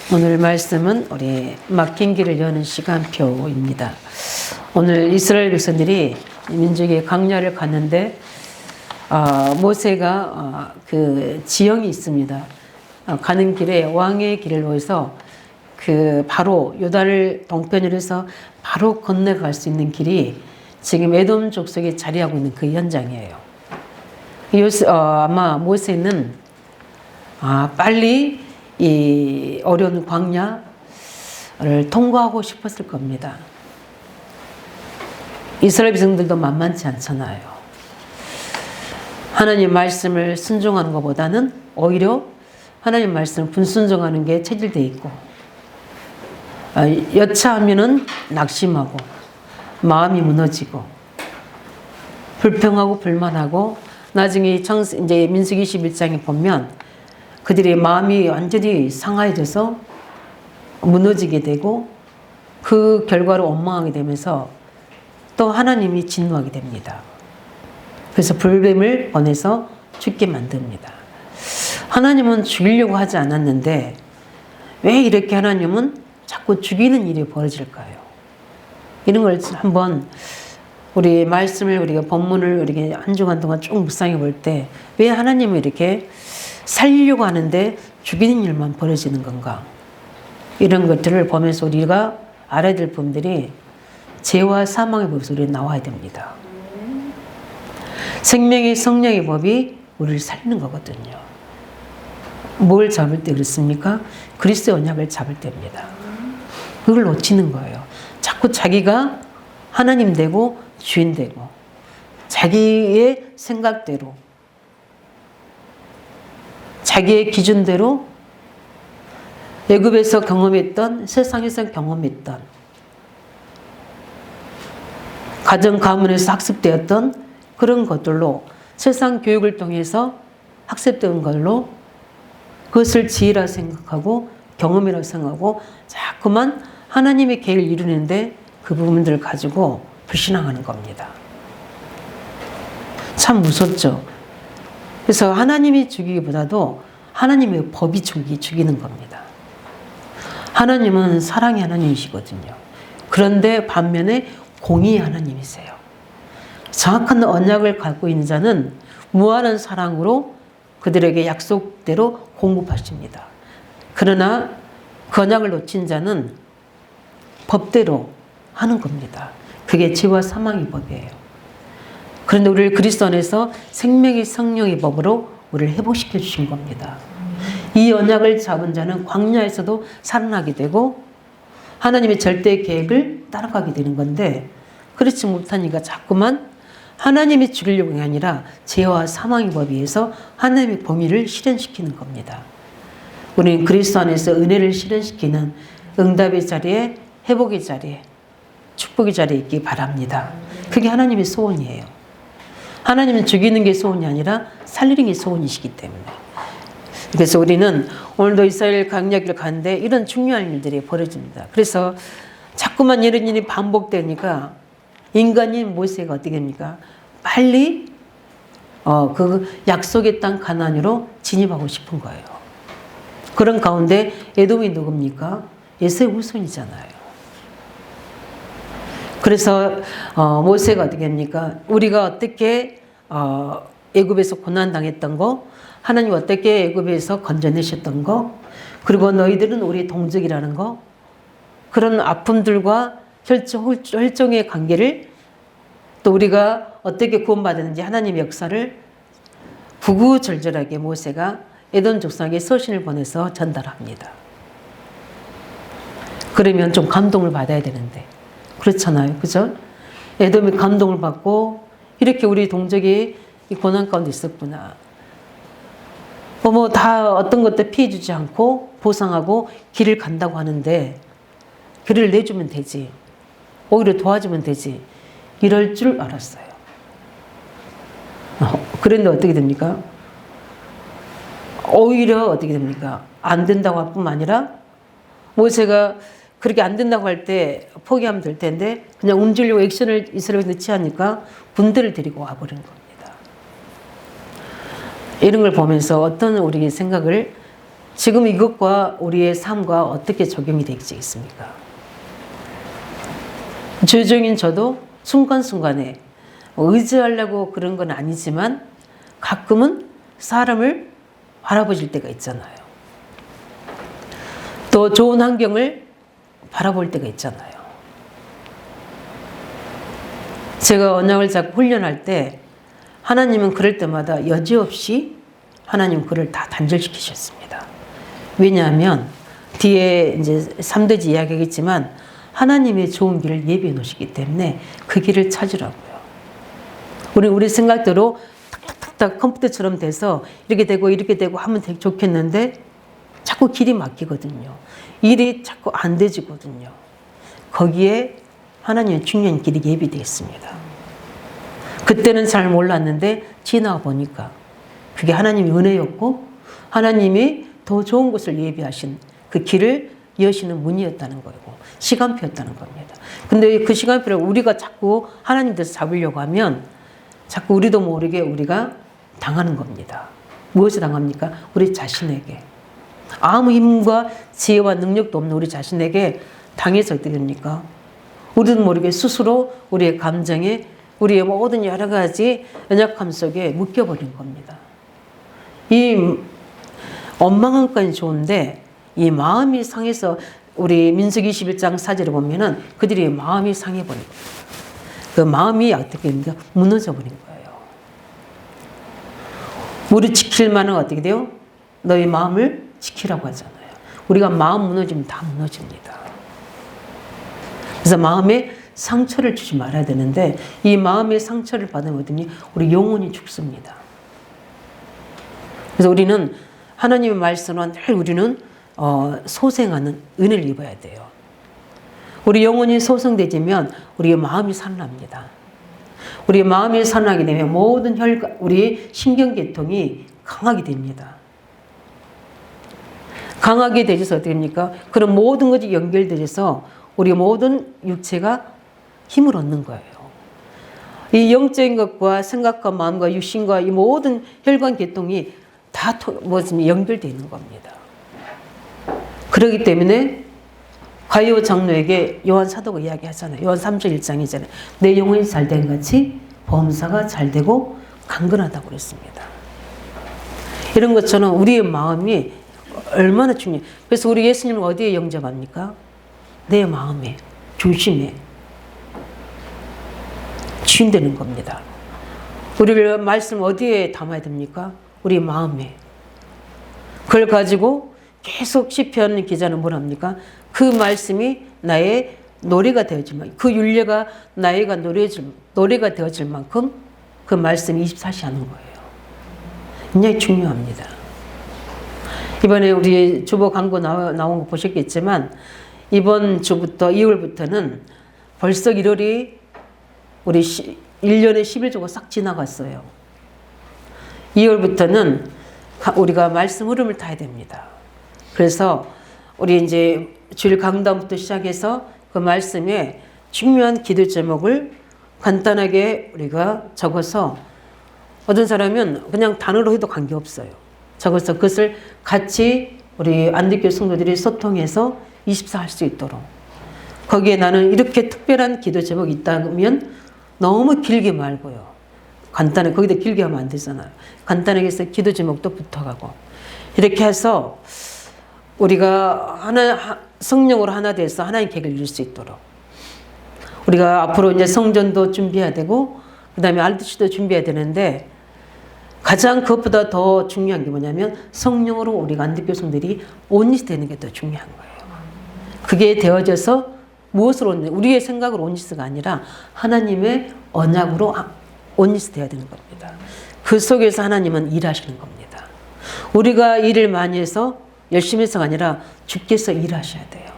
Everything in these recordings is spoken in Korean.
오늘 말씀은 우리 막힌 길을 여는 시간표입니다. 오늘 이스라엘 백성들이 민족의 광야를 갔는데 모세가 그 지형이 있습니다. 가는 길에 왕의 길을 놓아서 그 바로 요단을 동편으로 해서 바로 건너갈 수 있는 길이 지금 에돔 족속이 자리하고 있는 그 현장이에요. 아마 모세는 빨리 이 어려운 광야를 통과하고 싶었을 겁니다. 이스라엘 백성들도 만만치 않잖아요. 하나님 말씀을 순종하는 것보다는 오히려 하나님 말씀을 불순종하는 게 체질되어 있고, 여차하면은 낙심하고 마음이 무너지고 불평하고 불만하고, 나중에 이제 민수기 21장에 보면 그들의 마음이 완전히 상하여져서 무너지게 되고 그 결과로 원망하게 되면서 또 하나님이 진노하게 됩니다. 그래서 불뱀을 보내서 죽게 만듭니다. 하나님은 죽이려고 하지 않았는데 왜 이렇게 하나님은 자꾸 죽이는 일이 벌어질까요? 이런 걸 한번 우리 말씀을 우리가 본문을 이렇게 한 주간 동안 쭉 묵상해 볼 때 왜 하나님은 이렇게 살리려고 하는데 죽이는 일만 벌어지는 건가? 이런 것들을 보면서 우리가 알아야 될 부분들이 죄와 사망의 법에서 우리가 나와야 됩니다. 생명의 성령의 법이 우리를 살리는 거거든요. 뭘 잡을 때 그렇습니까? 그리스도의 언약을 잡을 때입니다. 그걸 놓치는 거예요. 자꾸 자기가 하나님 되고 주인 되고 자기의 생각대로 자기의 기준대로 애굽에서 경험했던, 세상에서 경험했던, 가정 가문에서 학습되었던 그런 것들로 세상 교육을 통해서 학습된 걸로 그것을 지혜라 생각하고 경험이라고 생각하고 자꾸만 하나님의 계획을 이루는데 그 부분들을 가지고 불신앙하는 겁니다. 참 무섭죠. 그래서 하나님이 죽이기보다도 하나님의 법이 죽이는 겁니다. 하나님은 사랑의 하나님이시거든요. 그런데 반면에 공의의 하나님이세요. 정확한 언약을 갖고 있는 자는 무한한 사랑으로 그들에게 약속대로 공급하십니다. 그러나 그 언약을 놓친 자는 법대로 하는 겁니다. 그게 죄와 사망의 법이에요. 그런데 우리를 그리스도 안에서 생명의 성령의 법으로 우리를 회복시켜 주신 겁니다. 이 언약을 잡은 자는 광야에서도 살아나게 되고 하나님의 절대 계획을 따라가게 되는 건데, 그렇지 못하니까 자꾸만 하나님이 죽이려고 한 게 아니라 죄와 사망의 법에 의해서 하나님의 공의를 실현시키는 겁니다. 우리는 그리스도 안에서 은혜를 실현시키는 응답의 자리에, 회복의 자리에, 축복의 자리에 있기 바랍니다. 그게 하나님의 소원이에요. 하나님은 죽이는 게 소원이 아니라 살리는 게 소원이시기 때문에. 그래서 우리는 오늘도 이스라엘 광야길을 가는데 이런 중요한 일들이 벌어집니다. 그래서 자꾸만 이런 일이 반복되니까 인간인 모세가 어떻게 됩니까? 빨리 그 약속의 땅 가나안으로 진입하고 싶은 거예요. 그런 가운데 에돔이 누굽니까? 에서의 후손이잖아요. 그래서 모세가 어떻게 합니까? 우리가 어떻게 애굽에서 고난 당했던 거, 하나님 어떻게 애굽에서 건져내셨던 거, 그리고 너희들은 우리의 동족이라는 거, 그런 아픔들과 혈종의 관계를, 또 우리가 어떻게 구원받았는지 하나님의 역사를 구구절절하게 모세가 에돔 족속에게 서신을 보내서 전달합니다. 그러면 좀 감동을 받아야 되는데 그렇잖아요. 그죠? 에돔이 감동을 받고 이렇게 우리 동족이 이 고난 가운데 있었구나. 다 어떤 것도 피해주지 않고 보상하고 길을 간다고 하는데 길을 내주면 되지. 오히려 도와주면 되지. 이럴 줄 알았어요. 그런데 어떻게 됩니까? 오히려 어떻게 됩니까? 안 된다고 할 뿐만 아니라 모세가 그렇게 안 된다고 할 때 포기하면 될 텐데 그냥 움직이려고 액션을 이스라엘에 넣지 않으니까 군대를 데리고 와버린 겁니다. 이런 걸 보면서 어떤 우리의 생각을 지금 이것과 우리의 삶과 어떻게 적용이 되겠습니까? 주종인 저도 순간순간에 의지하려고 그런 건 아니지만 가끔은 사람을 바라보실 때가 있잖아요. 또 좋은 환경을 바라볼 때가 있잖아요. 제가 언약을 잡고 훈련할 때 하나님은 그럴 때마다 여지없이 하나님 그를 다 단절시키셨습니다. 왜냐하면 뒤에 이제 3대지 이야기하겠지만 하나님의 좋은 길을 예비해 놓으시기 때문에 그 길을 찾으라고요. 우리 생각대로 탁탁탁탁 컴퓨터처럼 돼서 이렇게 되고 하면 되게 좋겠는데 자꾸 길이 막히거든요. 일이 자꾸 안 되지거든요. 거기에 하나님의 중요한 길이 예비되어 있습니다. 그때는 잘 몰랐는데 지나가 보니까 그게 하나님의 은혜였고 하나님이 더 좋은 것을 예비하신 그 길을 여시는 문이었다는 거고 시간표였다는 겁니다. 근데 그 시간표를 우리가 자꾸 하나님 뜻을 잡으려고 하면 자꾸 우리도 모르게 우리가 당하는 겁니다. 무엇을 당합니까? 우리 자신에게. 아무 힘과 지혜와 능력도 없는 우리 자신에게 당해서 어떻게 됩니까? 우리도 모르게 스스로 우리의 감정에 우리의 모든 여러 가지 연약함 속에 묶여버린 겁니다. 이 원망함까지 좋은데 이 마음이 상해서 우리 민수기 21장 4절에 보면은 그들이 마음이 상해버린 거예요. 그 마음이 어떻게 됩니까? 무너져버린 거예요. 우리 지킬 만은 어떻게 돼요? 너의 마음을 지키라고 하잖아요. 우리가 마음 무너지면 다 무너집니다. 그래서 마음에 상처를 주지 말아야 되는데 이 마음의 상처를 받으면 어떠니? 우리 영혼이 죽습니다. 그래서 우리는 하나님의 말씀은 늘 우리는 소생하는 은혜를 입어야 돼요. 우리 영혼이 소생되지면 우리의 마음이 살아납니다. 우리의 마음이 살아나게 되면 모든 우리 신경계통이 강하게 됩니다. 강하게 되셔서 어떻게 됩니까? 그런 모든 것이 연결되어서 우리 모든 육체가 힘을 얻는 거예요. 이 영적인 것과 생각과 마음과 육신과 이 모든 혈관계통이 다 연결되어 있는 겁니다. 그렇기 때문에 가룟 장로에게 요한 사도가 이야기하잖아요. 요한 3장 1장이잖아요. 내 영혼이 잘된 같이 범사가 잘되고 강건하다고 그랬습니다. 이런 것처럼 우리의 마음이 얼마나 중요해요. 그래서 우리 예수님은 어디에 영접합니까? 내 마음에, 중심에 주인되는 겁니다. 우리를 말씀 어디에 담아야 됩니까? 우리 마음에. 그걸 가지고 계속 시편 기자는 뭘 합니까? 그 말씀이 나의 노래가 되어지만 그 윤례가 나의가 노래가 되어질 만큼 그 말씀이 24시 하는 거예요. 굉장히 중요합니다. 이번에 우리 주보 광고 나온 거 보셨겠지만 이번 주부터 2월부터는 벌써 1월이 우리 1년의 11주가 싹 지나갔어요. 2월부터는 우리가 말씀 흐름을 타야 됩니다. 그래서 우리 이제 주일 강단부터 시작해서 그 말씀에 중요한 기도 제목을 간단하게 우리가 적어서 어떤 사람은 그냥 단어로 해도 관계없어요. 적어서 그것을 같이 우리 안디교 성도들이 소통해서 24 할 수 있도록 거기에 나는 이렇게 특별한 기도 제목이 있다면 너무 길게 말고요. 간단하게 거기다 길게 하면 안 되잖아요. 간단하게 해서 기도 제목도 붙어가고 이렇게 해서 우리가 성령으로 하나 돼서 하나님 계획을 이룰 수 있도록 우리가 앞으로 이제 성전도 준비해야 되고 그 다음에 RDC도 준비해야 되는데 가장 그것보다 더 중요한 게 뭐냐면 성령으로 우리가 안디교 성들이 온리스 되는 게 더 중요한 거예요. 그게 되어져서 무엇으로 우리의 생각으로 온리스가 아니라 하나님의 언약으로 온리스 돼야 되는 겁니다. 그 속에서 하나님은 일하시는 겁니다. 우리가 일을 많이 해서 열심히 해서가 아니라 주께서 일하셔야 돼요.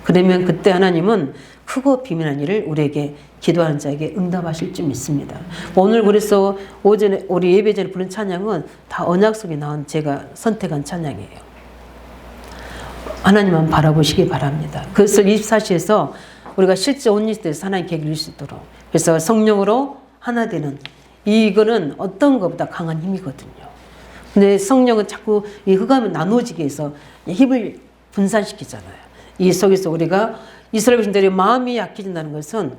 그러면 그때 하나님은 크고 비밀한 일을 우리에게 기도하는 자에게 응답하실 줄 믿습니다. 오늘 그래서 오전에 우리 예배 전에 부른 찬양은 다 언약 속에 나온 제가 선택한 찬양이에요. 하나님만 바라보시기 바랍니다. 그것을 24시에서 우리가 실제 온리스트에서 하나님 계획을 이룰 수 있도록 그래서 성령으로 하나 되는 이거는 어떤 것보다 강한 힘이거든요. 근데 성령은 자꾸 이 흑암을 나누어지게 해서 힘을 분산시키잖아요. 이 속에서 우리가 이스라엘 백성들의 마음이 약해진다는 것은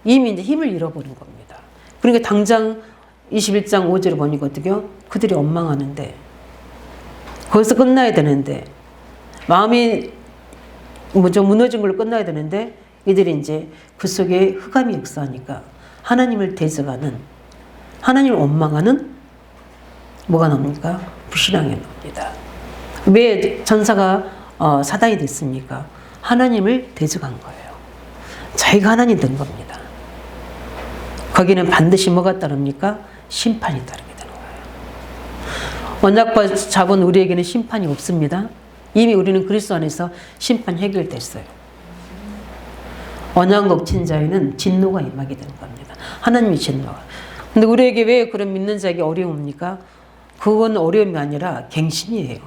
이미 이제 힘을 잃어버린 겁니다. 그러니까 당장 21장 5절을 보니까 어떻게요? 그들이 원망하는데 거기서 끝나야 되는데 마음이 좀 무너진 걸로 끝나야 되는데 이들이 이제 그 속에 흑암이 역사하니까 하나님을 대적하는 하나님을 원망하는 뭐가 나옵니까? 불신앙이 나옵니다. 왜 전사가 사단이 됐습니까? 하나님을 대적한 거예요. 자기가 하나님 된 겁니다. 거기는 반드시 뭐가 따릅니까? 심판이 따르게 되는 거예요. 언약과 잡은 우리에게는 심판이 없습니다. 이미 우리는 그리스도 안에서 심판 해결됐어요. 언약 어긴 자에는 진노가 임하게 되는 겁니다. 하나님의 진노가. 근데 우리에게 왜 그런 믿는 자에게 어려움입니까? 그건 어려움이 아니라 갱신이에요.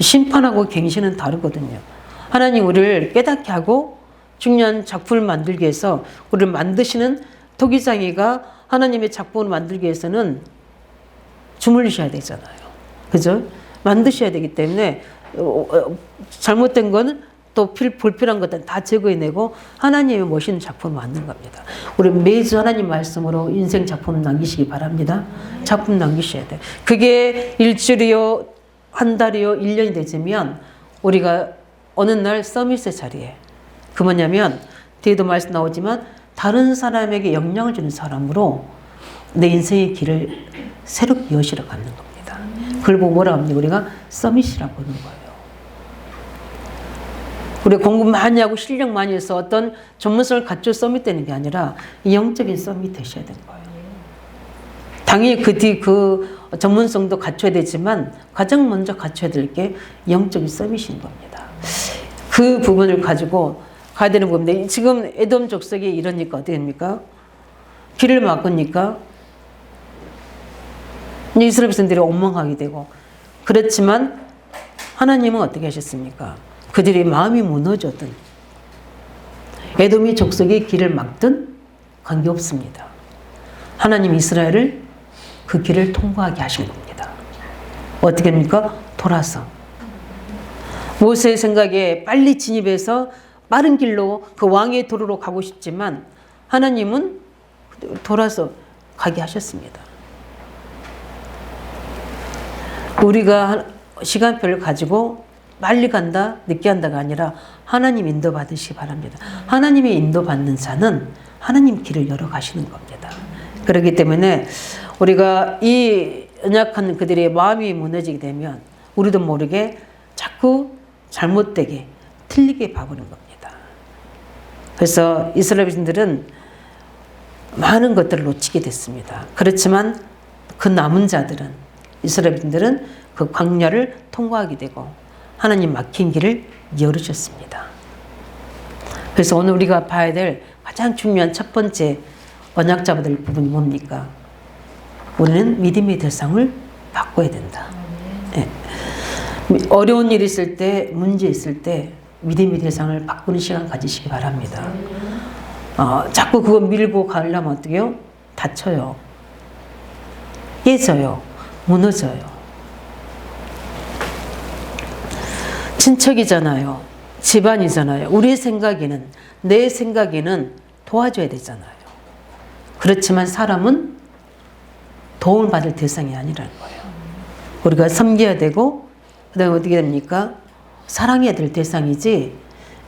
심판하고 갱신은 다르거든요. 하나님 우리를 깨닫게 하고 중요한 작품을 만들기 위해서 우리를 만드시는 토기장이가 하나님의 작품을 만들기 위해서는 주물리셔야 되잖아요. 그죠? 만드셔야 되기 때문에 잘못된 건 또 불필요한 것들은 다 제거해내고 하나님의 멋있는 작품을 만든 겁니다. 우리 매주 하나님 말씀으로 인생 작품 남기시기 바랍니다. 작품 남기셔야 돼요. 그게 일주일이요, 한 달이요, 1년이 되면 우리가 어느 날 서밋의 자리에 그 뭐냐면 뒤에도 말씀 나오지만 다른 사람에게 영향을 주는 사람으로 내 인생의 길을 새롭게 여시러 가는 겁니다. 그걸 보고 뭐라 합니까? 우리가 서밋이라고 하는 거예요. 우리가 공부 많이 하고 실력 많이 해서 어떤 전문성을 갖춰 서밋 되는 게 아니라 영적인 서밋 되셔야 되는 거예요. 당연히 그 뒤 그 전문성도 갖춰야 되지만 가장 먼저 갖춰야 될 게 영적인 서밋인 겁니다. 그 부분을 가지고 가야 되는 부분인데 지금 에돔 족속이 이러니까 어떻게 됩니까? 길을 막으니까 이스라엘 백성들이 원망하게 되고 그렇지만 하나님은 어떻게 하셨습니까? 그들의 마음이 무너졌든 에돔이 족속의 길을 막든 관계없습니다. 하나님 이스라엘을 그 길을 통과하게 하신 겁니다. 어떻게 합니까? 돌아서 모세의 생각에 빨리 진입해서 빠른 길로 그 왕의 도로로 가고 싶지만 하나님은 돌아서 가게 하셨습니다. 우리가 시간표를 가지고 빨리 간다, 늦게 간다가 아니라 하나님 인도 받으시기 바랍니다. 하나님의 인도 받는 자는 하나님 길을 열어 가시는 겁니다. 그렇기 때문에 우리가 이 연약한 그들의 마음이 무너지게 되면 우리도 모르게 자꾸 잘못되게 틀리게 봐버린 겁니다. 그래서 이스라엘 백성들은 많은 것들을 놓치게 됐습니다. 그렇지만 그 남은 자들은 이스라엘 백성들은 그 광야를 통과하게 되고 하나님 막힌 길을 열으셨습니다. 그래서 오늘 우리가 봐야 될 가장 중요한 첫 번째 언약 잡아야 될 부분이 뭡니까? 우리는 믿음의 대상을 바꿔야 된다. 네. 어려운 일이 있을 때, 문제 있을 때 믿음의 대상을 바꾸는 시간 가지시기 바랍니다. 자꾸 그거 밀고 가려면 어떻게 해요? 다쳐요. 깨져요. 무너져요. 친척이잖아요. 집안이잖아요. 우리의 생각에는, 내 생각에는 도와줘야 되잖아요. 그렇지만 사람은 도움을 받을 대상이 아니라는 거예요. 우리가 섬겨야 되고 그 다음에 어떻게 됩니까? 사랑해야 될 대상이지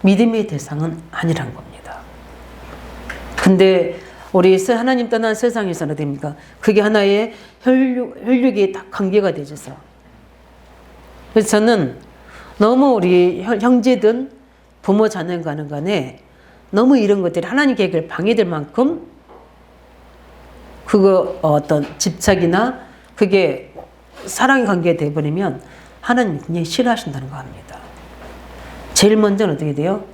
믿음의 대상은 아니란 겁니다. 근데 우리 하나님 떠난 세상에서는 됩니까? 그게 하나의 혈육이 딱 관계가 되셔서 그래서 저는 너무 우리 형제든 부모 자녀 간에 너무 이런 것들이 하나님 계획을 방해될 만큼 그거 어떤 집착이나 그게 사랑의 관계가 되어버리면 하나님 굉장히 싫어하신다는 거 합니다. 제일 먼저는 어떻게 돼요?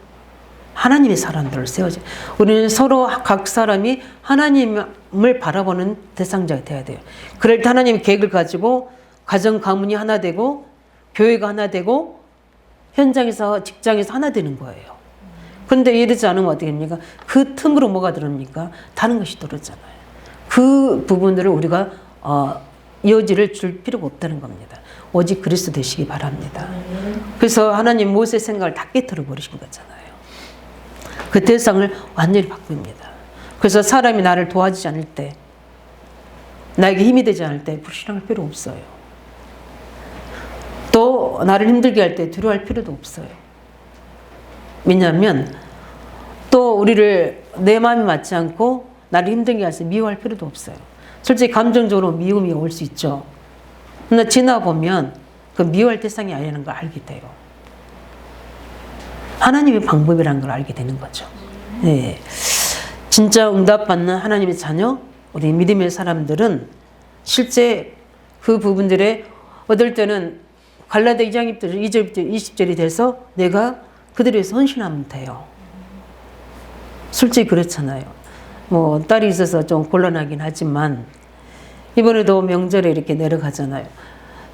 하나님의 사람들을 세워줘. 우리는 서로 각 사람이 하나님을 바라보는 대상자가 돼야 돼요. 그럴 때 하나님의 계획을 가지고 가정 가문이 하나 되고 교회가 하나 되고 현장에서 직장에서 하나 되는 거예요. 그런데 이러지 않으면 어떻게 됩니까? 그 틈으로 뭐가 들어옵니까? 다른 것이 들어오잖아요. 그 부분들을 우리가 여지를 줄 필요가 없다는 겁니다. 오직 그리스도 되시기 바랍니다. 그래서 하나님 모세 생각을 다 깨트려 버리신 거잖아요. 그 대상을 완전히 바꿉니다. 그래서 사람이 나를 도와주지 않을 때, 나에게 힘이 되지 않을 때 불신할 필요 없어요. 또 나를 힘들게 할 때 두려워할 필요도 없어요. 왜냐하면 또 우리를 내 마음이 맞지 않고 나를 힘들게 해서 미워할 필요도 없어요. 솔직히 감정적으로 미움이 올 수 있죠. 그러나 지나보면 그 미워할 대상이 아니라는 걸 알게 돼요. 하나님의 방법이라는 걸 알게 되는 거죠. 네. 진짜 응답받는 하나님의 자녀, 우리 믿음의 사람들은 실제 그 부분들에 어떨 때는 갈라디아 2장 2절부터 20절이 돼서 내가 그들에 대해서 헌신하면 돼요. 솔직히 그렇잖아요. 뭐 딸이 있어서 좀 곤란하긴 하지만 이번에도 명절에 이렇게 내려가잖아요.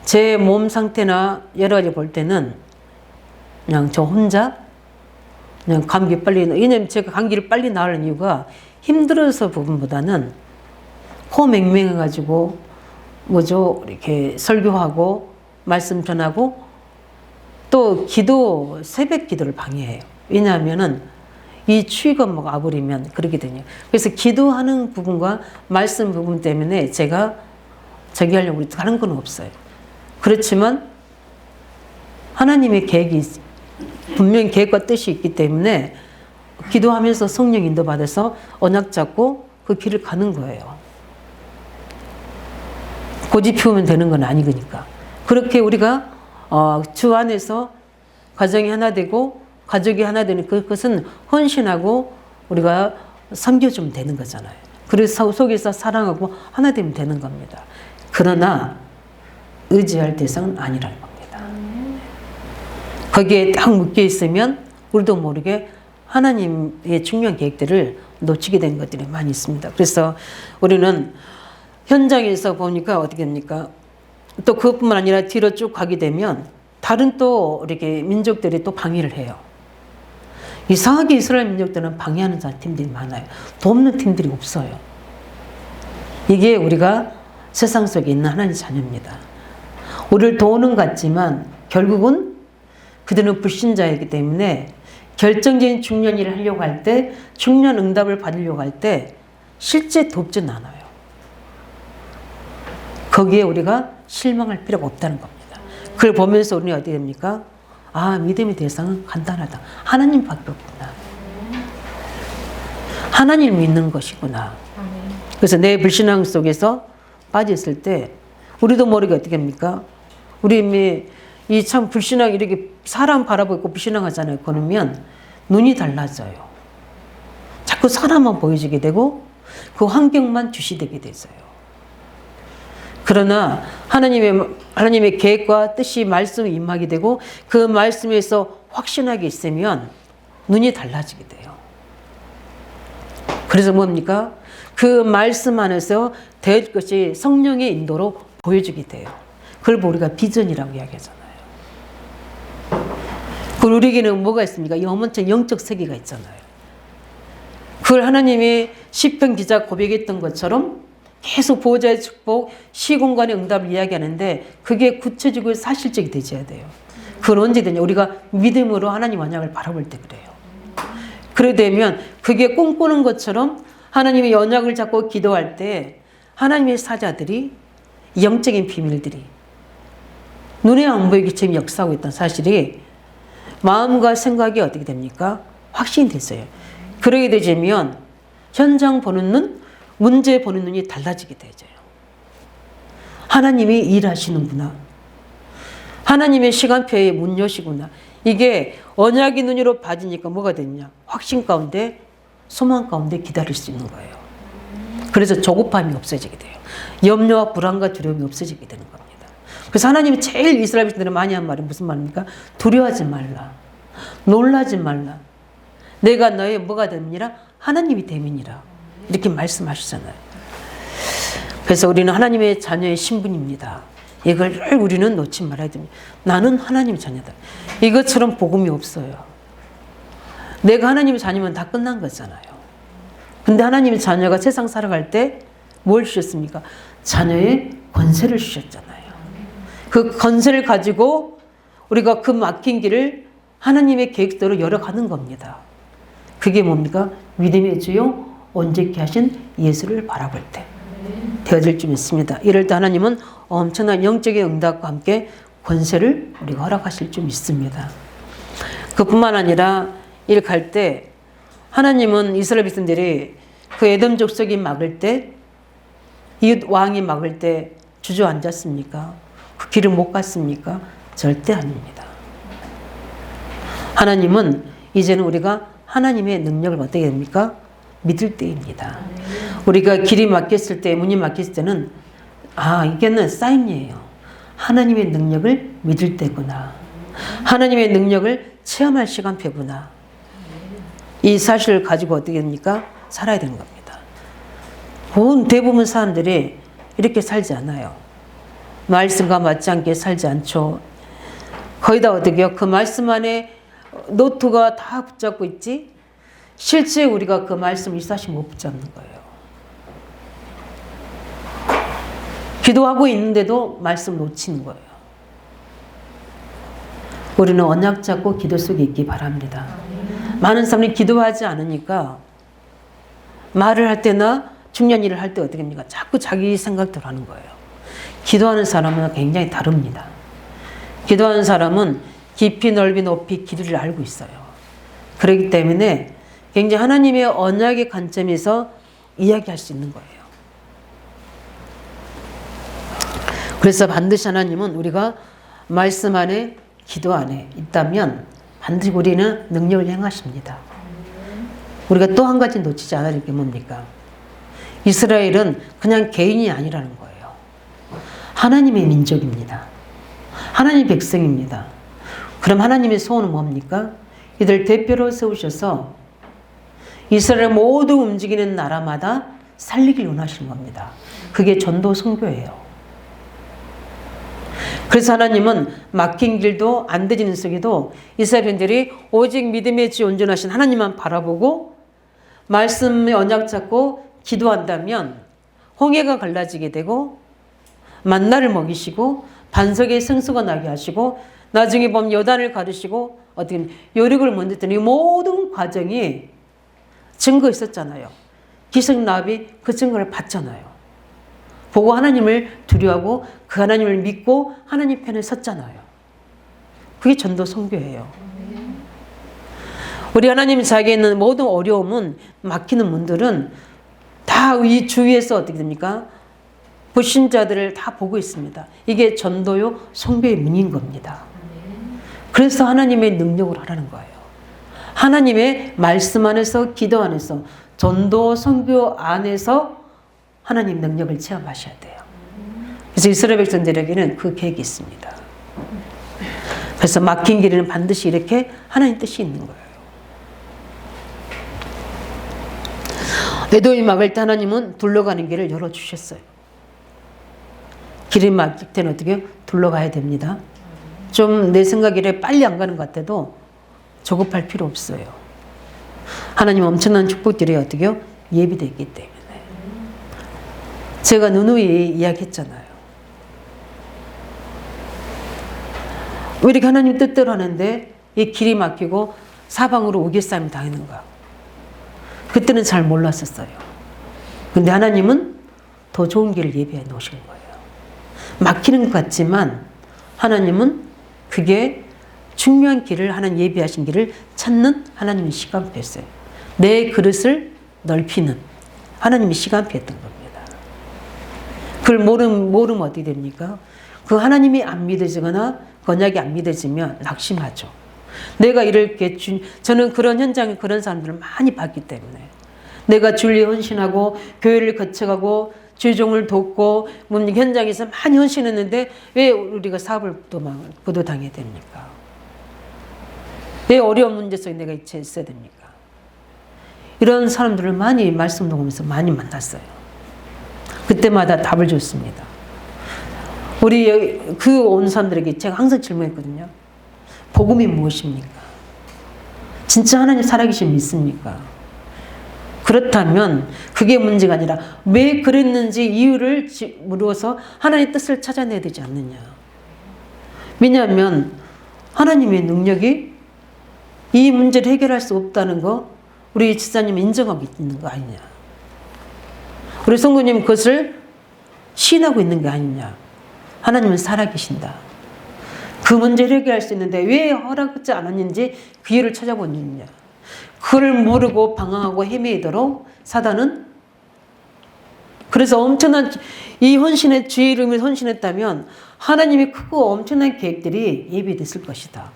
제 몸 상태나 여러 가지 볼 때는 그냥 저 혼자 그냥 감기 빨리, 왜냐면 제가 감기를 빨리 나으려는 이유가 힘들어서 부분보다는 코 맹맹해가지고 뭐죠 이렇게 설교하고 말씀 전하고 또 기도, 새벽 기도를 방해해요. 왜냐하면은 이 추위가 막 와버리면 그렇게 되네요. 그래서 기도하는 부분과 말씀 부분 때문에 제가 저기 하려고 하는 건 없어요. 그렇지만 하나님의 계획이 분명히 계획과 뜻이 있기 때문에 기도하면서 성령 인도 받아서 언약 잡고 그 길을 가는 거예요. 고집 피우면 되는 건 아니니까. 그렇게 우리가 주 안에서 가정이 하나 되고 가족이 하나 되는 그것은 헌신하고 우리가 섬겨주면 되는 거잖아요. 그래서 속에서 사랑하고 하나 되면 되는 겁니다. 그러나 의지할 대상은 아니라는 겁니다. 거기에 딱 묶여 있으면 우리도 모르게 하나님의 중요한 계획들을 놓치게 된 것들이 많이 있습니다. 그래서 우리는 현장에서 보니까 어떻게 됩니까? 또 그것뿐만 아니라 뒤로 쭉 가게 되면 다른 또 이렇게 민족들이 또 방해를 해요. 이상하게 이스라엘 민족들은 방해하는 팀들이 많아요. 돕는 팀들이 없어요. 이게 우리가 세상 속에 있는 하나님의 자녀입니다. 우리를 도우는 것 같지만 결국은 그들은 불신자이기 때문에 결정적인 중요한 일을 하려고 할 때, 중요한 응답을 받으려고 할 때 실제 돕진 않아요. 거기에 우리가 실망할 필요가 없다는 겁니다. 그걸 보면서 우리는 어떻게 됩니까? 아, 믿음의 대상은 간단하다. 하나님밖에 없구나. 하나님을 믿는 것이구나. 그래서 내 불신앙 속에서 빠졌을 때 우리도 모르게 어떻게 합니까? 우리 이 참 불신앙 이렇게 사람 바라보고 불신앙하잖아요. 그러면 눈이 달라져요. 자꾸 사람만 보여지게 되고 그 환경만 주시되게 되어요. 그러나 하나님의 계획과 뜻이 말씀에 임하게 되고 그 말씀에서 확신하게 있으면 눈이 달라지게 돼요. 그래서 뭡니까? 그 말씀 안에서 될 것이 성령의 인도로 보여지게 돼요. 그걸 우리가 비전이라고 이야기하잖아요. 그리고 우리에게는 뭐가 있습니까? 영적 세계가 있잖아요. 그걸 하나님이 시편 기자 고백했던 것처럼 계속 보호자의 축복, 시공간의 응답을 이야기하는데 그게 구체적이고 사실적이 되어야 돼요. 그건 언제 되냐? 우리가 믿음으로 하나님 언약을 바라볼 때 그래요. 그래 되면 그게 꿈꾸는 것처럼 하나님의 언약을 잡고 기도할 때 하나님의 사자들이 영적인 비밀들이 눈에 안 보이기 지금 역사하고 있다는 사실이 마음과 생각이 어떻게 됩니까? 확신이 됐어요. 그러게 되면 현장 보는 눈, 문제 보는 눈이 달라지게 되죠. 하나님이 일하시는구나. 하나님의 시간표에 문 여시구나. 이게 언약의 눈으로 봐지니까 뭐가 되느냐? 확신 가운데, 소망 가운데 기다릴 수 있는 거예요. 그래서 조급함이 없어지게 돼요. 염려와 불안과 두려움이 없어지게 되는 겁니다. 그래서 하나님이 제일 이스라엘 백성들은 많이 한 말이 무슨 말입니까? 두려워하지 말라. 놀라지 말라. 내가 너의 뭐가 됨이라? 하나님이 됨이니라. 이렇게 말씀하시잖아요. 그래서 우리는 하나님의 자녀의 신분입니다. 이걸 우리는 놓지 말아야 됩니다. 나는 하나님의 자녀다. 이것처럼 복음이 없어요. 내가 하나님의 자녀면 다 끝난 거잖아요. 근데 하나님의 자녀가 세상 살아갈 때 뭘 주셨습니까? 자녀의 권세를 주셨잖아요. 그 권세를 가지고 우리가 그 막힌 길을 하나님의 계획대로 열어가는 겁니다. 그게 뭡니까? 믿음의 주요 온전케 하신 예수를 바라볼 때 되어질 줄 믿습니다. 이럴 때 하나님은 엄청난 영적인 응답과 함께 권세를 우리가 허락하실 줄 믿습니다. 그뿐만 아니라 일 갈 때 하나님은 이스라엘 백성들이 그 에돔 족속이 막을 때, 이웃 왕이 막을 때 주저앉았습니까? 그 길을 못 갔습니까? 절대 아닙니다. 하나님은 이제는 우리가 하나님의 능력을 어떻게 됩니까? 믿을 때입니다. 우리가 길이 막혔을 때, 문이 막혔을 때는 이게는 사인이에요. 하나님의 능력을 믿을 때구나. 하나님의 능력을 체험할 시간표구나. 이 사실을 가지고 어떻게 됩니까? 살아야 되는 겁니다. 대부분 사람들이 이렇게 살지 않아요. 말씀과 맞지 않게 살지 않죠. 거의 다 어떻게요? 그 말씀 안에 노트가 다 붙잡고 있지, 실제 우리가 그 말씀을 일사시 못 붙잡는 거예요. 기도하고 있는데도 말씀 놓치는 거예요. 우리는 언약 잡고 기도 속에 있기 바랍니다. 많은 사람들이 기도하지 않으니까 말을 할 때나 중요한 일을 할 때 어떻게 합니까? 자꾸 자기 생각대로 하는 거예요. 기도하는 사람은 굉장히 다릅니다. 기도하는 사람은 깊이 넓이 높이 기도를 알고 있어요. 그렇기 때문에 굉장히 하나님의 언약의 관점에서 이야기할 수 있는 거예요. 그래서 반드시 하나님은 우리가 말씀 안에 기도 안에 있다면 반드시 우리는 능력을 행하십니다. 우리가 또 한 가지 놓치지 않아야 될 게 뭡니까? 이스라엘은 그냥 개인이 아니라는 거예요. 하나님의 민족입니다. 하나님의 백성입니다. 그럼 하나님의 소원은 뭡니까? 이들 대표로 세우셔서 이스라엘 모두 움직이는 나라마다 살리길 원하시는 겁니다. 그게 전도 선교예요. 그래서 하나님은 막힌 길도 안 되지는 속에도 이스라엘 백성들이 오직 믿음의 주 온전하신 하나님만 바라보고 말씀의 언약 잡고 기도한다면 홍해가 갈라지게 되고 만나를 먹이시고 반석에 생수가 나게 하시고 나중에 보면 요단을 가르시고 어떻게 여리고를 만들었더니 모든 과정이 증거 있었잖아요. 기생나비 그 증거를 봤잖아요. 보고 하나님을 두려워하고 그 하나님을 믿고 하나님 편에 섰잖아요. 그게 전도 선교예요. 우리 하나님 자기에 있는 모든 어려움은 막히는 문들은 다 이 주위에서 어떻게 됩니까? 불신자들을 다 보고 있습니다. 이게 전도요 선교의 문인 겁니다. 그래서 하나님의 능력을 하라는 거예요. 하나님의 말씀 안에서 기도 안에서 전도 선교 안에서 하나님 능력을 체험하셔야 돼요. 그래서 이스라엘 백성들에게는 그 계획이 있습니다. 그래서 막힌 길에는 반드시 이렇게 하나님 뜻이 있는 거예요. 에돔이 막을 때 하나님은 둘러가는 길을 열어주셨어요. 길이 막힐 때는 어떻게 둘러가야 됩니다. 좀 내 생각에 빨리 안 가는 것 같아도 조급할 필요 없어요. 하나님 엄청난 축복들이 어떻게 예비되어 있기 때문에. 제가 누누이 이야기했잖아요. 왜 이렇게 하나님 뜻대로 하는데 이 길이 막히고 사방으로 우겨싸임 당하는가? 그때는 잘 몰랐었어요. 근데 하나님은 더 좋은 길을 예비해 놓으신 거예요. 막히는 것 같지만 하나님은 그게 중요한 길을 하나님 예비하신 길을 찾는 하나님의 시간표였어요. 내 그릇을 넓히는 하나님의 시간표였던 겁니다. 그걸 모르면 어떻게 됩니까? 그 하나님이 안 믿어지거나 언약이 안 믿어지면 낙심하죠. 내가 이렇게 저는 그런 현장에 그런 사람들을 많이 봤기 때문에 내가 주를 헌신하고 교회를 거쳐가고 주종을 돕고 현장에서 많이 헌신했는데 왜 우리가 사업을 부도당해야 됩니까? 왜 어려운 문제 속에 내가 있어야 됩니까? 이런 사람들을 많이 말씀 녹음에서 많이 만났어요. 그때마다 답을 줬습니다. 우리 그 온 사람들에게 제가 항상 질문했거든요. 복음이 무엇입니까? 진짜 하나님 살아계신 믿습니까? 그렇다면 그게 문제가 아니라 왜 그랬는지 이유를 물어서 하나님의 뜻을 찾아내야 되지 않느냐. 왜냐하면 하나님의 능력이 이 문제를 해결할 수 없다는 거 우리 지사님이 인정하고 있는 거 아니냐. 우리 성도님 그것을 시인하고 있는 게 아니냐. 하나님은 살아계신다. 그 문제를 해결할 수 있는데 왜 허락하지 않았는지 그 이유를 찾아보느냐. 그걸 모르고 방황하고 헤매이도록 사단은 그래서 엄청난 이 헌신의 주의 이름을 헌신했다면 하나님의 크고 엄청난 계획들이 예비됐을 것이다.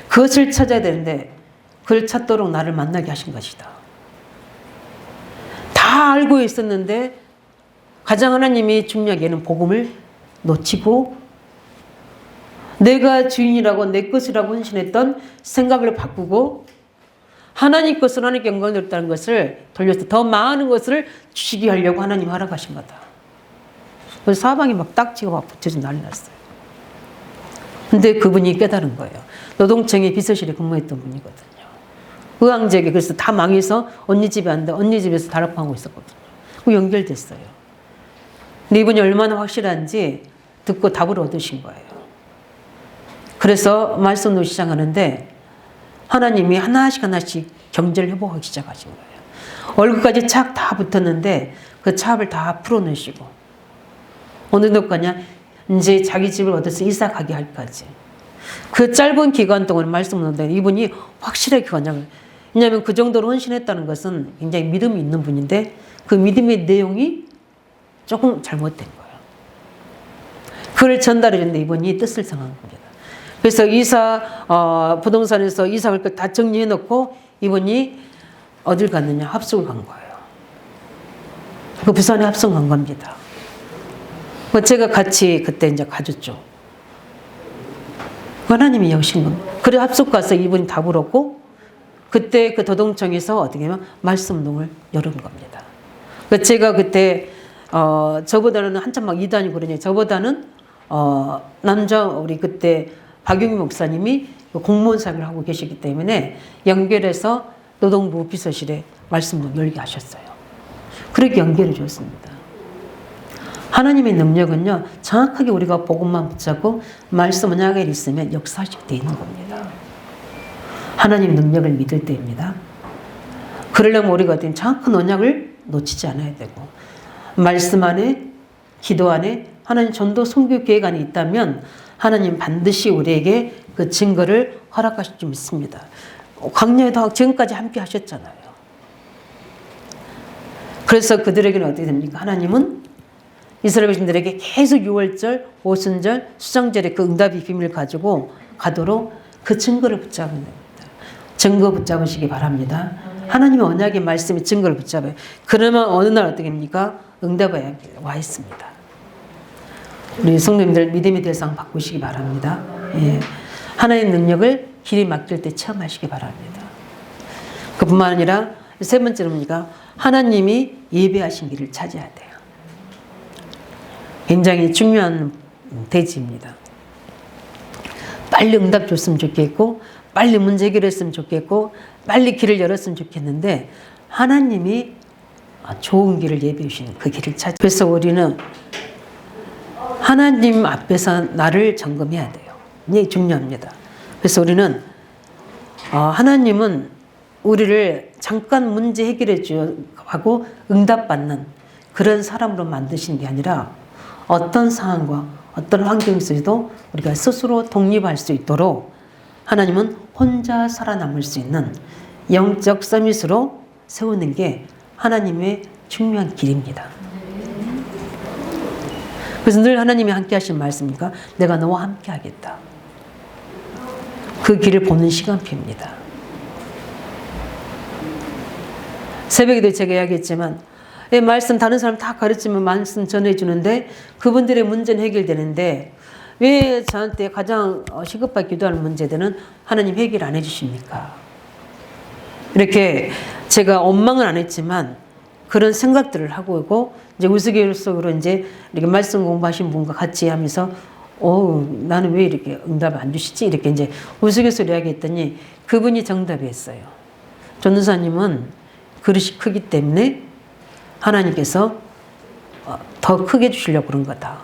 그것을 찾아야 되는데 그걸 찾도록 나를 만나게 하신 것이다. 다 알고 있었는데 가장 하나님이 중요하게 여기는 복음을 놓치고 내가 주인이라고 내 것이라고 헌신했던 생각을 바꾸고 하나님 것을 하나님께 영광을 드렸다는 것을 돌려서 더 많은 것을 주시게 하려고 하나님 허락하신 거다. 그래서 사방이 막 딱지가 막 붙여서 난리 났어요. 근데 그분이 깨달은 거예요. 노동청의 비서실에 근무했던 분이거든요. 의왕지역에 그래서 다 망해서 언니 집에 왔는데 언니 집에서 다락방하고 있었거든요. 그 연결됐어요. 근데 이분이 얼마나 확실한지 듣고 답을 얻으신 거예요. 그래서 말씀으로 시작하는데 하나님이 하나씩 경제를 회복하기 시작하신 거예요. 얼굴까지 착 다 붙었는데 그 차압을 다 풀어내시고 어느 정도까지 이제 자기 집을 얻어서 이사 가게 할까지 그 짧은 기간 동안 말씀을 하는데 이분이 확실하게 그거냐면 왜냐하면 그 정도로 헌신했다는 것은 굉장히 믿음이 있는 분인데 그 믿음의 내용이 조금 잘못된 거예요. 그걸 전달해 줬는데 이분이 뜻을 정한 겁니다. 그래서 부동산에서 이사 갈 것 다 정리해 놓고 이분이 어딜 갔느냐? 합숙을 간 거예요. 그 부산에 합숙 간 겁니다. 제가 같이 그때 이제 가줬죠. 하나님이 여신 겁니다. 그래 합숙 가서 이분이 답을 얻고 그때 그 도동청에서 어떻게 하면 말씀동을 열은 겁니다. 제가 그때 저보다는 한참 막 이단이 그러냐. 저보다는 우리 그때 박용희 목사님이 공무원 사역을 하고 계시기 때문에 연결해서 노동부 비서실에 말씀도 열게 하셨어요. 그렇게 연결해 줬습니다. 하나님의 능력은요, 정확하게 우리가 복음만 붙잡고 말씀 언약에 있으면 역사식 되어 있는 겁니다. 하나님 능력을 믿을 때입니다. 그러려면 우리가 어떤 정확한 언약을 놓치지 않아야 되고 말씀 안에, 기도 안에 하나님 전도 선교 계획 안에 있다면 하나님 반드시 우리에게 그 증거를 허락하실 줄 믿습니다. 광야에도 지금까지 함께 하셨잖아요. 그래서 그들에게는 어떻게 됩니까? 하나님은 이스라엘 백성들에게 계속 6월절, 오순절, 수장절의 그 응답의 비밀을 가지고 가도록 그 증거를 붙잡는 겁니다. 증거 붙잡으시기 바랍니다. 하나님의 언약의 말씀이 증거를 붙잡아요. 그러면 어느 날 어떻게 됩니까? 응답이 와 있습니다. 우리 성도님들 믿음의 대상 바꾸시기 바랍니다. 예. 하나님의 능력을 길이 막힐 때 체험하시기 바랍니다. 그뿐만 아니라 세 번째는 뭡니까? 하나님이 예배하신 길을 찾아야 돼요. 굉장히 중요한 대지입니다. 빨리 응답 줬으면 좋겠고 빨리 문제 해결했으면 좋겠고 빨리 길을 열었으면 좋겠는데 하나님이 좋은 길을 예비해 주시는 그 길을 찾아. 그래서 우리는 하나님 앞에서 나를 점검해야 돼요. 이게 중요합니다. 그래서 우리는 하나님은 우리를 잠깐 문제 해결해 주고 응답받는 그런 사람으로 만드신 게 아니라 어떤 상황과 어떤 환경 속에도 우리가 스스로 독립할 수 있도록 하나님은 혼자 살아남을 수 있는 영적 서밋으로 세우는 게 하나님의 중요한 길입니다. 그래서 늘 하나님이 함께 하신 말씀입니까? 내가 너와 함께 하겠다. 그 길을 보는 시간표입니다. 새벽에도 제가 이야기했지만 말씀 다른 사람 다 가르치면 말씀 전해주는데 그분들의 문제는 해결되는데 왜 저한테 가장 시급하게 기도하는 문제들은 하나님 해결 안 해주십니까? 이렇게 제가 원망은 안 했지만 그런 생각들을 하고 있고 이제 우스갯소리로 이제 이렇게 말씀 공부하신 분과 같이 하면서 나는 왜 이렇게 응답을 안 주시지? 이렇게 이제 우스갯소리 하게 했더니 그분이 정답이었어요. 전도사님은 그릇이 크기 때문에 하나님께서 더 크게 주시려고 그런 거다.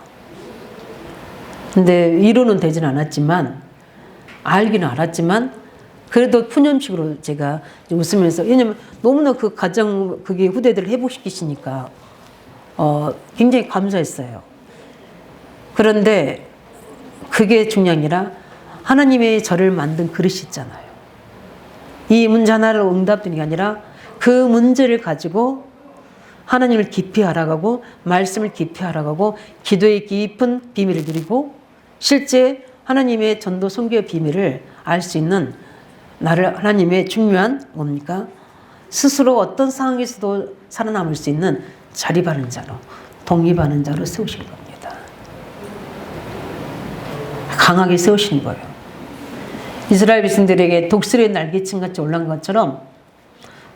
근데 이론은 되진 않았지만, 알기는 알았지만, 그래도 푸념식으로 제가 웃으면서, 왜냐면 너무나 그 가정, 그게 후대들을 회복시키시니까, 굉장히 감사했어요. 그런데 그게 중요한 게 아니라 하나님의 저를 만든 그릇이 있잖아요. 이 문제 하나를 응답드리는 게 아니라 그 문제를 가지고 하나님을 깊이 알아가고 말씀을 깊이 알아가고 기도의 깊은 비밀을 누리고 실제 하나님의 전도 선교의 비밀을 알 수 있는 나를 하나님의 중요한 뭡니까? 스스로 어떤 상황에서도 살아남을 수 있는 자립하는 자로, 독립하는 자로 세우신 겁니다. 강하게 세우신 거예요. 이스라엘 백성들에게 독수리의 날개층 같이 올라간 것처럼,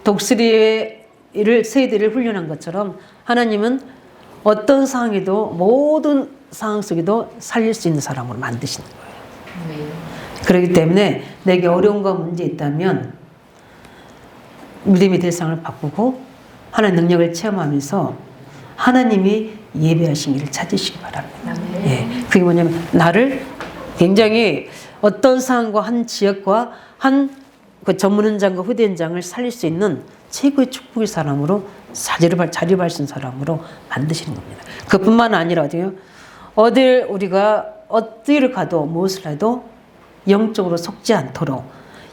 독수리를 새들을 훈련한 것처럼 하나님은 어떤 상황에도, 모든 상황 속에도 살릴 수 있는 사람으로 만드시는 거예요. 그렇기 때문에 내게 어려움과 문제 있다면 믿음의 대상을 바꾸고 하나님의 능력을 체험하면서 하나님이 예배하신 길을 찾으시기 바랍니다. 예, 그게 뭐냐면 나를 굉장히 어떤 상황과 한 지역과 한 그 전문 현장과 후대 현장을 살릴 수 있는 최고의 축복의 사람으로 자립할 수 있는 사람으로 만드시는 겁니다. 그뿐만 아니라 우리가 어디를 가도 무엇을 해도 영적으로 속지 않도록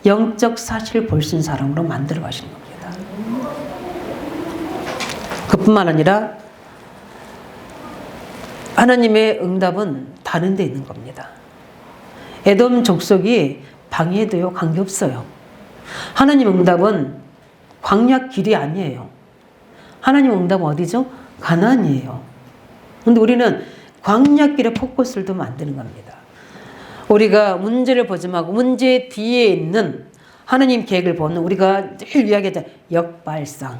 영적 사실을 볼 수 있는 사람으로 만들어 가시는 겁니다. 그뿐만 아니라 하나님의 응답은 다른 데 있는 겁니다. 에돔 족속이 방해돼요, 관계없어요. 하나님 응답은 광야 길이 아니에요. 하나님 응답은 어디죠? 가나안이에요. 근데 우리는 광야 길에 포커스를 두면 안 되는 겁니다. 우리가 문제를 보지 말고 문제 뒤에 있는 하나님 계획을 보는, 우리가 늘 이야기하자 역발상.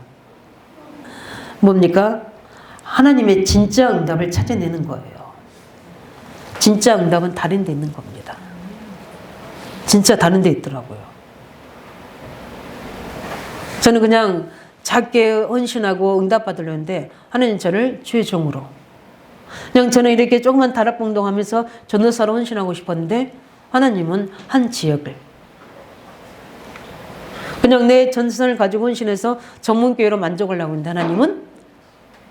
뭡니까? 하나님의 진짜 응답을 찾아내는 거예요. 진짜 응답은 다른 데 있는 겁니다. 진짜 다른 데 있더라고요. 저는 그냥 작게 헌신하고 응답받으려는데 하나님 저를 주의 종으로, 그냥 저는 이렇게 조그만 다락봉동하면서 전도사로 헌신하고 싶었는데 하나님은 한 지역을, 그냥 내 전선을 가지고 헌신해서 전문교회로 만족하려고 했는데 하나님은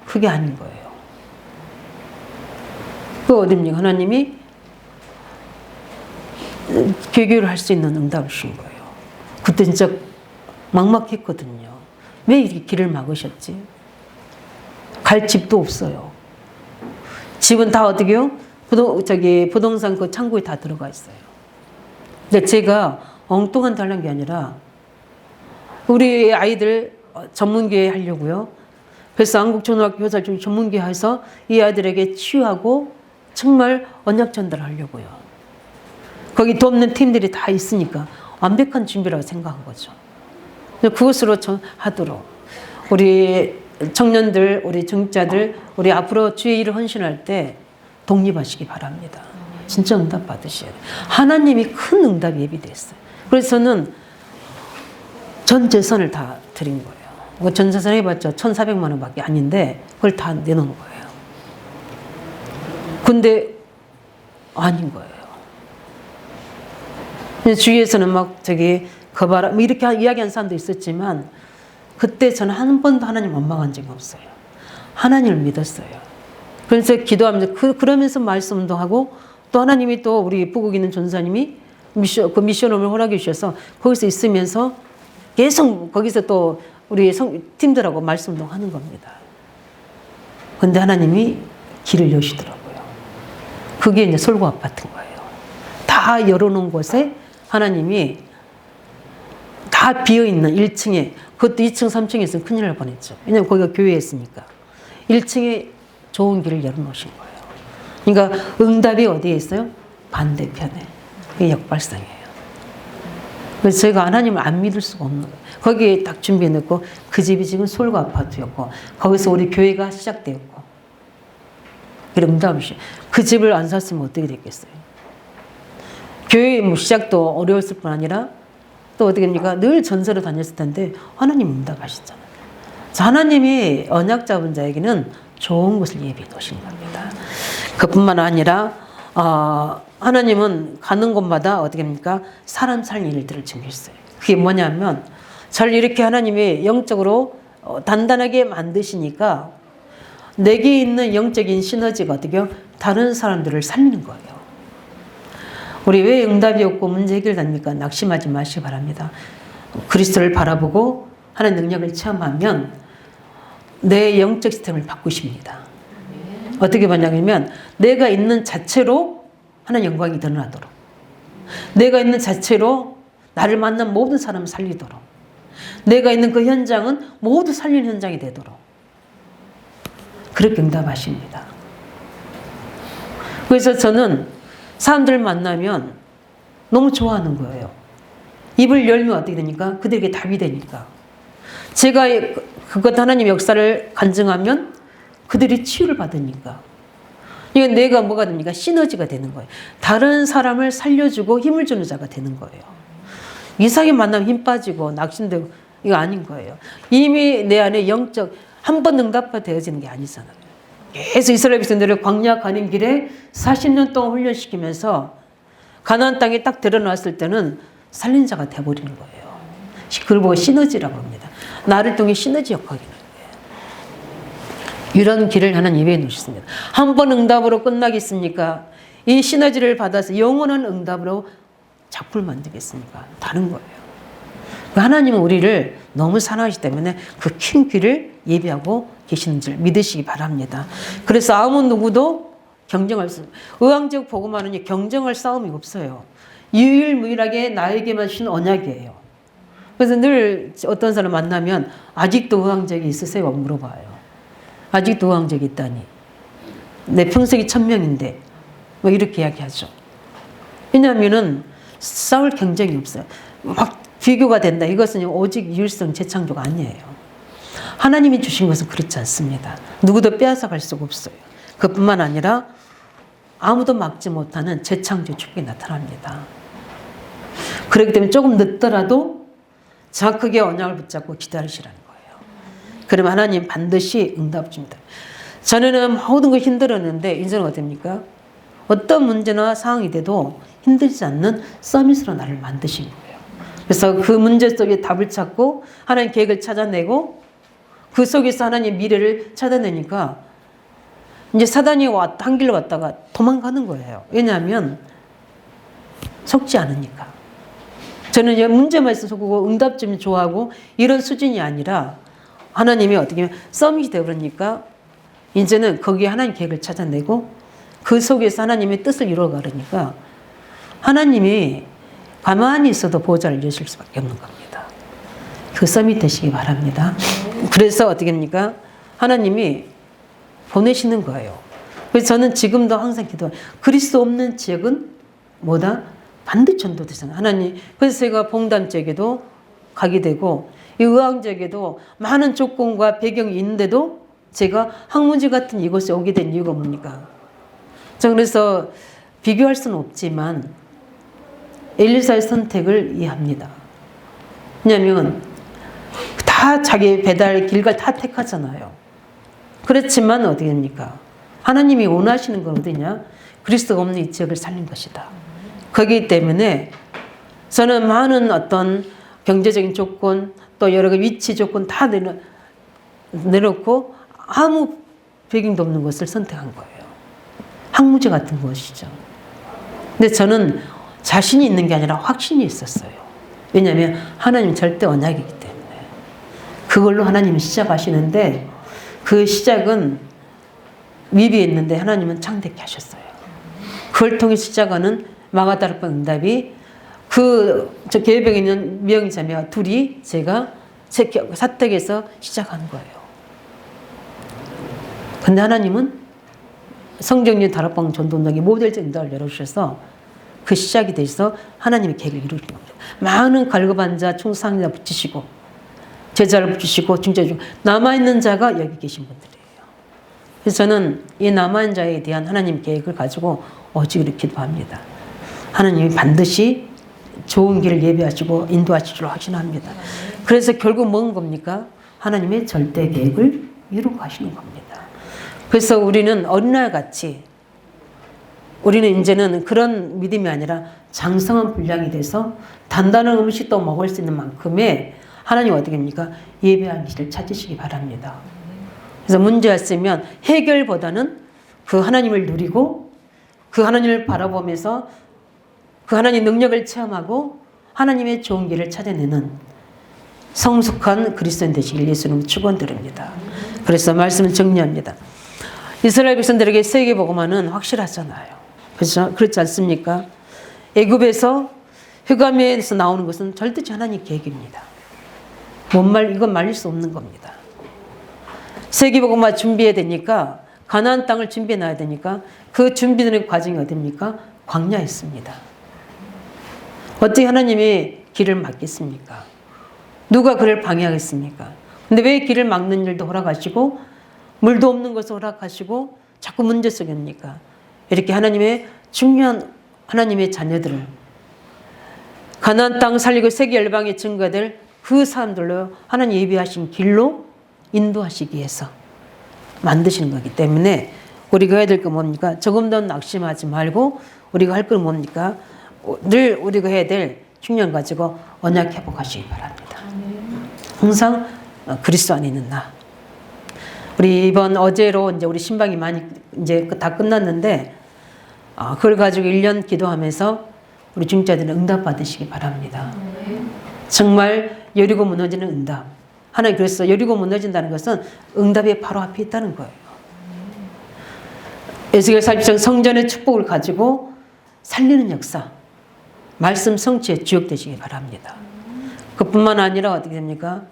그게 아닌 거예요. 그 어딥니까? 하나님이 개교를 할 수 있는 응답을 주신 거예요. 그때 진짜 막막했거든요. 왜 이렇게 길을 막으셨지? 갈 집도 없어요. 집은 다 어떻게요? 부동산 그 창고에 다 들어가 있어요. 근데 제가 엉뚱한 달란 게 아니라 우리 아이들 전문교회 하려고요. 그래서 한국초등학교 교사 중 전문교회 해서 이 아이들에게 치유하고 정말 언약 전달하려고요. 거기 돕는 팀들이 다 있으니까 완벽한 준비라고 생각한 거죠. 그것으로 하도록 우리 청년들, 우리 중자들, 우리 앞으로 주의 일을 헌신할 때 독립하시기 바랍니다. 진짜 응답 받으셔야 돼요. 하나님이 큰 응답이 예비되어 있어요. 그래서 저는 전 재산을 다 드린 거예요. 전 재산 해봤자 1,400만 원밖에 아닌데 그걸 다 내놓은 거예요. 근데 아닌 거예요. 주위에서는 막 거봐라 뭐 이렇게 이야기한 사람도 있었지만 그때 저는 한 번도 하나님 원망한 적이 없어요. 하나님을 믿었어요. 그래서 기도하면서 그러면서 말씀 운동하고 또 하나님이 또 우리 부국 있는 전사님이 미션홈을 허락해 주셔서 거기서 있으면서 계속 거기서 또 우리 팀들하고 말씀 운동하는 겁니다. 근데 하나님이 길을 여시더라고요. 그게 이제 솔고 아파트인 거예요. 다 열어놓은 곳에 하나님이 다 비어있는 1층에, 그것도 2층, 3층에 있으면 큰일 날 뻔했죠. 왜냐면 거기가 교회였으니까. 1층에 좋은 길을 열어놓으신 거예요. 그러니까 응답이 어디에 있어요? 반대편에. 그게 역발상이에요. 그래서 저희가 하나님을 안 믿을 수가 없는 거예요. 거기에 딱 준비해놓고 그 집이 지금 솔고 아파트였고 거기서 우리 교회가 시작되었고 그래 응답이죠. 그 집을 안 샀으면 어떻게 됐겠어요? 교회 뭐 시작도 어려웠을 뿐 아니라 또 어떻게 합니까? 늘 전세로 다녔을 텐데 하나님 응답하시잖아요. 하나님이 언약 잡은 자에게는 좋은 것을 예비해 놓으신 겁니다. 그뿐만 아니라 하나님은 가는 곳마다 어떻게 합니까? 사람 살 일들을 준비했어요. 그게 뭐냐면 저를 이렇게 하나님이 영적으로 단단하게 만드시니까 내게 있는 영적인 시너지가 어떻게 다른 사람들을 살리는 거예요. 우리 왜 응답이 없고 문제 해결됩니까? 낙심하지 마시기 바랍니다. 그리스도를 바라보고 하나님 능력을 체험하면 내 영적 시스템을 바꾸십니다. 어떻게 바냐면 내가 있는 자체로 하나님 영광이 드러나도록, 내가 있는 자체로 나를 만난 모든 사람을 살리도록, 내가 있는 그 현장은 모두 살리는 현장이 되도록 그렇게 응답하십니다. 그래서 저는 사람들 만나면 너무 좋아하는 거예요. 입을 열면 어떻게 되니까? 그들에게 답이 되니까. 제가 그것 하나님 역사를 간증하면 그들이 치유를 받으니까. 이게 내가 뭐가 됩니까? 시너지가 되는 거예요. 다른 사람을 살려주고 힘을 주는 자가 되는 거예요. 이상하게 만나면 힘 빠지고 낙심되고 이거 아닌 거예요. 이미 내 안에 영적 한 번 응답가 되어지는 게 아니잖아요. 계속 이스라엘 백성들을 광야 가는 길에 40년 동안 훈련시키면서 가나안 땅에 딱 들어놨을 때는 살린 자가 돼버리는 거예요. 그걸 보고 시너지라고 합니다. 나를 통해 시너지 역할이 나는 거예요. 이런 길을 하나님 예배해 놓으셨습니다. 한 번 응답으로 끝나겠습니까? 이 시너지를 받아서 영원한 응답으로 작품을 만들겠습니까? 다른 거예요. 하나님은 우리를 너무 사랑하시기 때문에 그 큰 길을 예비하고 계시는 줄 믿으시기 바랍니다. 그래서 아무 누구도 경쟁할 수, 의왕적 복음화는 경쟁할 싸움이 없어요. 유일무이하게 나에게만 주신 언약이에요. 그래서 늘 어떤 사람 만나면 아직도 의왕적이 있으세요? 물어봐요. 아직도 의왕적이 있다니. 내 평생이 1000명인데 뭐 이렇게 이야기하죠. 왜냐하면은 싸울 경쟁이 없어요. 막 비교가 된다. 이것은 오직 유일성 재창조가 아니에요. 하나님이 주신 것은 그렇지 않습니다. 누구도 빼앗아갈 수가 없어요. 그뿐만 아니라 아무도 막지 못하는 재창조 축복이 나타납니다. 그렇기 때문에 조금 늦더라도 정확하게 언약을 붙잡고 기다리시라는 거예요. 그러면 하나님 반드시 응답 줍니다. 전에는 모든 거 힘들었는데 이제는 어떻습니까? 어떤 문제나 상황이 돼도 힘들지 않는 서밋으로 나를 만드신 거예요. 그래서 그 문제 속에 답을 찾고 하나님 계획을 찾아내고 그 속에서 하나님 미래를 찾아내니까 이제 사단이 한 길로 왔다가 도망가는 거예요. 왜냐하면 속지 않으니까. 저는 문제만 있어서 속고 응답 좀 좋아하고 이런 수준이 아니라 하나님이 어떻게 보면 서밋이 되어버리니까 이제는 거기에 하나님 계획을 찾아내고 그 속에서 하나님의 뜻을 이루어가려니까 하나님이 가만히 있어도 보좌를 이루실 수밖에 없는 겁니다. 그 서밋 되시기 바랍니다. 그래서 어떻게 합니까? 하나님이 보내시는 거예요. 그래서 저는 지금도 항상 기도해요. 그리스도 없는 지역은 뭐다? 반드시 전도되잖아요. 하나님. 그래서 제가 봉담 지역에도 가게 되고 이 의왕 지역에도 많은 조건과 배경이 있는데도 제가 항문지 같은 이곳에 오게 된 이유가 뭡니까? 저 그래서 비교할 수는 없지만 엘리사의 선택을 이해합니다. 왜냐하면 다 자기 배달 길갈 다 택하잖아요. 그렇지만 어떻게 됩니까? 하나님이 원하시는 건 어디냐? 그리스도가 없는 이 지역을 살린 것이다. 거기 때문에 저는 많은 어떤 경제적인 조건 또 여러 가지 위치 조건 다 내놓고 아무 배경도 없는 것을 선택한 거예요. 항무지 같은 것이죠. 근데 저는 자신이 있는 게 아니라 확신이 있었어요. 왜냐하면 하나님 절대 언약이기 때문에. 그걸로 하나님이 시작하시는데 그 시작은 미비에 있는데 하나님은 창대케 하셨어요. 그걸 통해 시작하는 마가다락방 응답이 저 계획에 있는 미영자매와 둘이 제가 사택에서 시작한 거예요. 근데 하나님은 성경리 다락방 전도운동의 모델적 응답을 열어주셔서 그 시작이 되셔서 하나님의 계획을 이루는 겁니다. 많은 갈급한 자, 충성자 붙이시고 제자를 붙이시고 중재주고 남아있는 자가 여기 계신 분들이에요. 그래서 저는 이 남아있는 자에 대한 하나님 계획을 가지고 오직 이렇게 기도합니다. 하나님이 반드시 좋은 길을 예비하시고 인도하실 줄 확신합니다. 그래서 결국 뭔 겁니까? 하나님의 절대 계획을 이루고 가시는 겁니다. 그래서 우리는 어린아이 같이 우리는 이제는 그런 믿음이 아니라 장성한 분량이 돼서 단단한 음식도 먹을 수 있는 만큼의 하나님 어떻게 합니까? 예배하는 길을 찾으시기 바랍니다. 그래서 문제가 있으면 해결보다는 그 하나님을 누리고 그 하나님을 바라보면서 그 하나님의 능력을 체험하고 하나님의 좋은 길을 찾아내는 성숙한 그리스도인 되시길 예수님은 축원드립니다. 그래서 말씀을 정리합니다. 이스라엘 백성들에게 세계복음화는 확실하잖아요. 그렇지 않습니까? 애굽에서 흑암에서 나오는 것은 절대지 하나님 계획입니다. 이건 말릴 수 없는 겁니다. 세계복음화 준비해야 되니까 가나안 땅을 준비해 놔야 되니까 그 준비되는 과정이 어딥니까? 광야였습니다. 어떻게 하나님이 길을 막겠습니까? 누가 그를 방해하겠습니까? 근데 왜 길을 막는 일도 허락하시고 물도 없는 것을 허락하시고 자꾸 문제 속입니까? 이렇게 하나님의 중요한 하나님의 자녀들을 가나안 땅 살리고 세계 열방에 증거될 그 사람들로 하나님 예비하신 길로 인도하시기 위해서 만드시는 거기 때문에 우리가 해야 될 거 뭡니까? 조금 더 낙심하지 말고 우리가 할 건 뭡니까? 늘 우리가 해야 될 중요한 가지고 언약 회복하시기 바랍니다. 항상 그리스도 안에 있는 나. 우리 이번 어제로 이제 우리 신방이 많이 이제 다 끝났는데 그걸 가지고 1년 기도하면서 우리 중자들은 응답 받으시기 바랍니다. 정말 여리고 무너지는 응답. 하나님 그래서 여리고 무너진다는 것은 응답이 바로 앞에 있다는 거예요. 에스겔 40장 성전의 축복을 가지고 살리는 역사. 말씀 성취에 주역되시기 바랍니다. 그뿐만 아니라 어떻게 됩니까?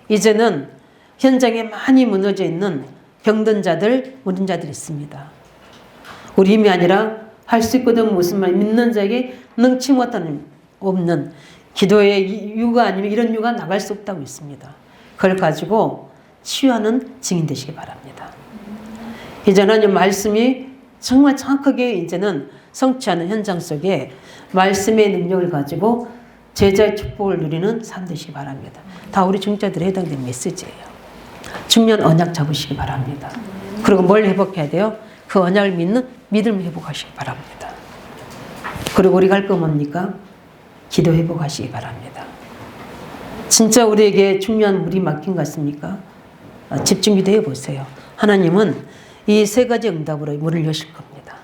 이제는 현장에 많이 무너져 있는 병든 자들, 무딘 자들이 있습니다. 우리 힘이 아니라 할 수 있거든 무슨 말 믿는 자에게 능치 못하는 없는 기도의 유가 아니면 이런 유가 나갈 수 없다고 있습니다. 그걸 가지고 치유하는 증인 되시기 바랍니다. 이제 하나님 말씀이 정말 정확하게 이제는 성취하는 현장 속에 말씀의 능력을 가지고 제자의 축복을 누리는 삶 되시기 바랍니다. 다 우리 중자들에 해당되는 메시지예요. 중요한 언약 잡으시기 바랍니다. 그리고 뭘 회복해야 돼요? 그 언약을 믿는 믿음을 회복하시기 바랍니다. 그리고 우리가 할 거 뭡니까? 기도 회복하시기 바랍니다. 진짜 우리에게 중요한 물이 막힌 것 같습니까? 집중 기도해 보세요. 하나님은 이 세 가지 응답으로 문을 여실 겁니다.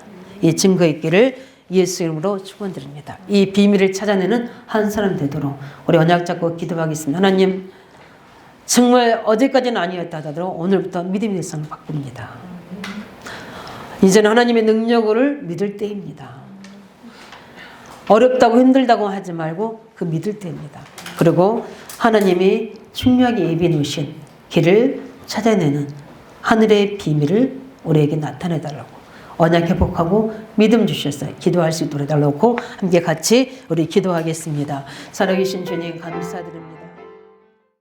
이 증거 있기를 예수 이름으로 축원드립니다. 이 비밀을 찾아내는 한 사람 되도록 우리 언약 잡고 기도하겠습니다. 하나님 정말 어제까지는 아니었다 하더라도 오늘부터 믿음의 성을 바꿉니다. 이제는 하나님의 능력을 믿을 때입니다. 어렵다고 힘들다고 하지 말고 그 믿을 때입니다. 그리고 하나님이 중요하게 예비해 놓으신 길을 찾아내는 하늘의 비밀을 우리에게 나타내달라고 언약 회복하고 믿음 주셨어요. 기도할 수 있도록 해달라고 함께 같이 우리 기도하겠습니다. 살아계신 주님 감사드립니다.